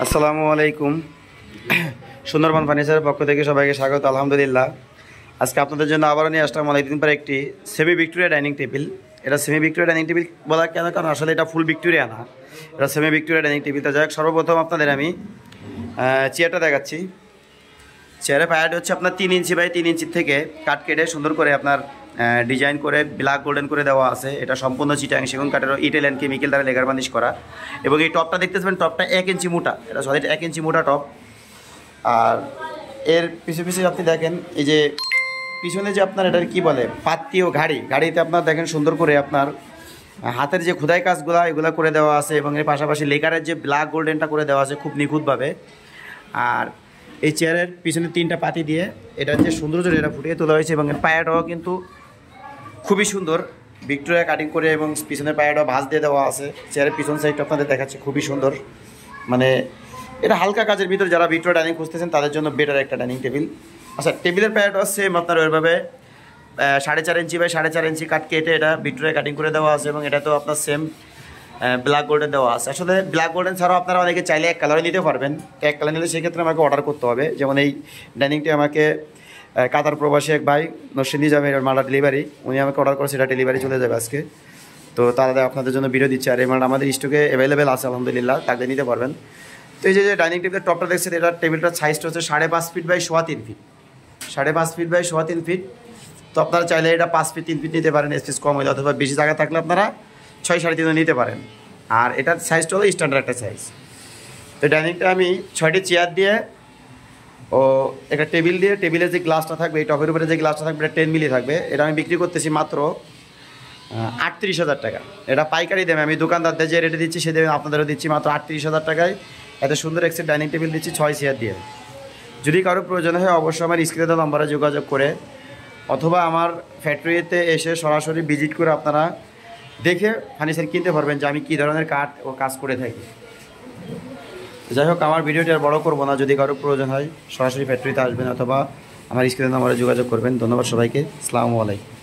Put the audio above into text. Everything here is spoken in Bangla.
আসসালামু আলাইকুম। সুন্দরবন ফার্নিচারের পক্ষ থেকে সবাইকে স্বাগত। আলহামদুলিল্লাহ, আজকে আপনাদের জন্য আবারও নিয়ে আসলাম অনেকদিন পরে একটি সেমি ভিক্টোরিয়া ডাইনিং টেবিল। এটা সেমি ভিক্টোরিয়া ডাইনিং টেবিল বলা কেন, কারণ আসলে এটা ফুল ভিক্টোরিয়া না, এটা সেমি ভিক্টোরিয়া ডাইনিং টেবিল। তো যাই হোক, সর্বপ্রথম আপনাদের আমি চেয়ারটা দেখাচ্ছি। চেয়ারের পায়াটা হচ্ছে আপনার 3 ইঞ্চি বাই 3 ইঞ্চির থেকে কাঠ কেটে সুন্দর করে আপনার ডিজাইন করে ব্ল্যাক গোল্ডেন করে দেওয়া আছে। এটা সম্পূর্ণ চিটাং সেগুন কাঠের ইটেল অ্যান্ড কেমিক্যাল দ্বারা লেগার বার্নিশ করা। এবং এই টপটা দেখতে পাবেন, টপটা 1 ইঞ্চি মোটা, এটা সলিড 1 ইঞ্চি মোটা টপ। আর এর পিছু আপনি দেখেন, এই যে পিছনে যে আপনার এটার কী বলে পাত্তি ও গাড়িতে আপনার দেখেন সুন্দর করে আপনার হাতের যে খোদাই কাজগুলো এগুলো করে দেওয়া আছে। এবং এর পাশাপাশি লেকারের যে ব্ল্যাক গোল্ডেনটা করে দেওয়া আছে খুব নিখুঁতভাবে। আর এই চেয়ারের পিছনে 3টা পাতি দিয়ে এটার যে সৌন্দর্য এটা ফুটিয়ে তোলা হয়েছে। এবং এর পায়াটাও কিন্তু খুবই সুন্দর ভিক্টোরিয়া কাটিং করে, এবং পিছনের পায়াটাও ভাঁজ দিয়ে দেওয়া আছে। চেয়ারের পিছন সাইডটা আপনাদের দেখাচ্ছে, খুবই সুন্দর। মানে এটা হালকা কাজের ভিতর যারা ভিক্টোরিয়া ডাইনিং খুঁজতেছেন তাদের জন্য বেটার একটা ডাইনিং টেবিল। আচ্ছা, টেবিলের পায়াটাও সেম আপনার ওইভাবে 4.5 ইঞ্চি বাই 4.5 ইঞ্চি কাট কেটে এটা ভিক্টোরিয়া কাটিং করে দেওয়া আছে। এবং এটা তো আপনার সেম ব্ল্যাক গোল্ডেন দেওয়া আছে। আসলে ব্ল্যাক গোল্ডেন ছাড়াও আপনারা অনেকে চাইলে এক কালারে নিতে পারবেন। এক কালার নিলে সেক্ষেত্রে আমাকে অর্ডার করতে হবে। যেমন এই ডাইনিংটি আমাকে কাতার প্রবাসী এক ভাই নরসিংদী যাবে, এর মালটা ডেলিভারি, উনি আমাকে অর্ডার করেছে, এটা ডেলিভারি চলে যাবে আজকে। তো তারা আপনাদের জন্য ভিডিও দিচ্ছে। আর এই মালটা আমাদের স্টকে অ্যাভেলেবেল আছে আলহামদুলিল্লাহ, তাকে নিতে পারবেন। তো এই যে ডাইনিং টেবিলের টপটা দেখছেন, এটার টেবিলটার সাইজটা হচ্ছে 5.5 feet by 3.25 feet, 5.5 feet by 3.25 feet. তো আপনারা চাইলে এটা 5 ফিট 3 ফিট নিতে পারেন, স্পেস কম হলে, অথবা বেশি জায়গা থাকলে আপনারা 6 3.5 নিতে পারেন। আর এটার সাইজটা হলো স্ট্যান্ডার্ড একটা সাইজ। তো ডাইনিংটা আমি 6টি চেয়ার দিয়ে ও একটা টেবিল দিয়ে, টেবিলের যে গ্লাসটা থাকবে, এই টপের উপরে যে গ্লাসটা থাকবে এটা 10 মিলি থাকবে। এটা আমি বিক্রি করতেছি মাত্র 38,000 টাকা। এটা পাইকারি দেবে, আমি দোকানদারদের যে রেটে দিচ্ছি সেদিন আপনাদেরও দিচ্ছি মাত্র 38,000 টাকায়। এত সুন্দর একটা ডাইনিং টেবিল দিচ্ছি 6 চেয়ার দিয়ে। যদি কারো প্রয়োজন হয় অবশ্যই আমার স্ক্রিনে দেওয়া নম্বরে যোগাযোগ করে, অথবা আমার ফ্যাক্টরিতে এসে সরাসরি ভিজিট করে আপনারা দেখে ফার্নিচার কিনতে পারবেন যে আমি কী ধরনের কাঠ ও কাজ করে থাকি। যাই হোক, আমার ভিডিওটি আর বড় করবো না। যদি কারো প্রয়োজন হয় সরাসরি ফ্যাক্টরিতে আসবেন, অথবা আমার স্ক্রিনে নম্বরে যোগাযোগ করবেন। ধন্যবাদ সবাইকে। আসসালামু আলাইকুম।